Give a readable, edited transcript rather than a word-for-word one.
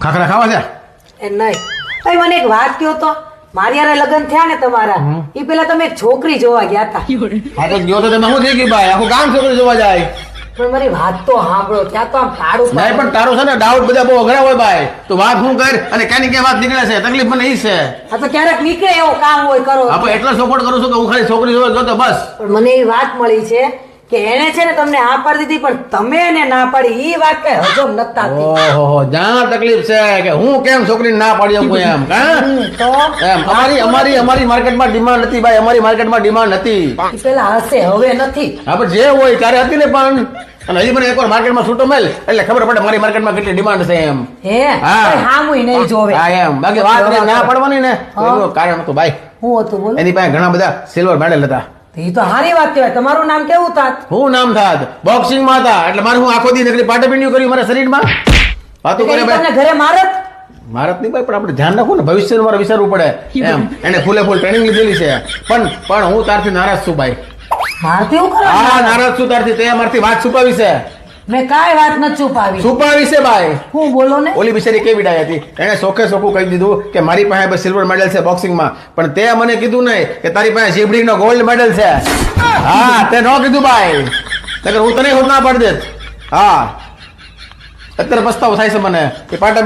ખાખરા ખાવા છે? એ નહીં ભાઈ, મને એક વાત કહો તો, મારી હારે લગ્ન થયા ને તમારા, એ પેલા તમે એક છોકરી જોવા ગયા હતા. હા તો ગયો તો તેમાં શું થઈ ગયું ભાઈ? આખું ગામ છોકરી જોવા જાય. પણ મારી વાત તો સાંભળો, ત્યાં તો આમ તાળું નહીં પણ તારો છે ને ડાઉટ બધા બહુ અઘરા હોય ભાઈ. તો વાત શું કર અને ક્યાંની ક્યાં વાત નીકળે છે? તકલીફ મને ઈ છે. આ તો ક્યારેક નીકળે એવો કામ હોય કરો. આપણે એટલો સપોર્ટ કરું છું કે હું ખાલી છોકરી જોવા ગયો તો બસ. પણ મને એ વાત મળી છે કે એને છે ને તમને હા પાડી દીધી, પણ તમે એને ના પાડી, એ વાત કઈ હજમ નતા થતી. ઓહો, જ્યાં તકલીફ છે કે હું કેમ છોકરીને ના પાડી શકું એમ. તો એમ અમારી માર્કેટમાં ડિમાન્ડ હતી ભાઈ, અમારી માર્કેટમાં ડિમાન્ડ હતી. ઈ પેલા હશે, હવે નથી. આપણે જે હોય ત્યારે હતી ને, પણ અને હજી મને એકવાર માર્કેટમાં છૂટો મેલ એટલે ખબર પડે મારી માર્કેટમાં કેટલી ડિમાન્ડ છે એમ. હે હા. કોઈ હામુય નહીં જોવે. હા એમ, બાકી વાત ને ના પાડવાની ને તો એનું કારણ હતું ભાઈ. હું હતું બોલો? એની પાસે ઘણા બધા સિલ્વર મેડલ હતા. એ તો સારી વાત કહેવાય. તમારું નામ કેવું થાત? હું નામ થાત બોક્સિંગ માં હતા એટલે મારે હું આખો દી નકરી પાટાપીંડિયું કર્યું મારા શરીરમાં. વાતો કરે તમને ભાઈ. ઘરે મારત? ભારત નહીં ભાઈ, પણ આપણે ધ્યાન રાખવું ને, ભવિષ્યનું મારે વિચારવું પડે એમ. એને ફૂલે ફૂલ ટ્રેનિંગ લીધેલી છે, પણ હું તારથી નારાજ છું ભાઈ. મારથી હું કરવા? હા નારાજ છું તારથી. તે મારથી વાત છુપાવી છે. મેં કાંઈ વાત ન છુપાવી. છુપાવી છે ભાઈ. હું બોલો ને? ઓલી બિચારી કેવી ડાય હતી, એને ચોખ્ખે ચોખ્ખું કહી દીધું કે મારી પાસે સિલ્વર મેડલ છે બોક્સિંગમાં, પણ તે મને કીધું નહીં કે તારી પાસે જીબડીનો ગોલ્ડ મેડલ છે. હા તે ન કીધું ભાઈ, નકર હું તને ના પાડી દેત. હા અત્યારે પસ્તાવો થાય છે મને કે પાટા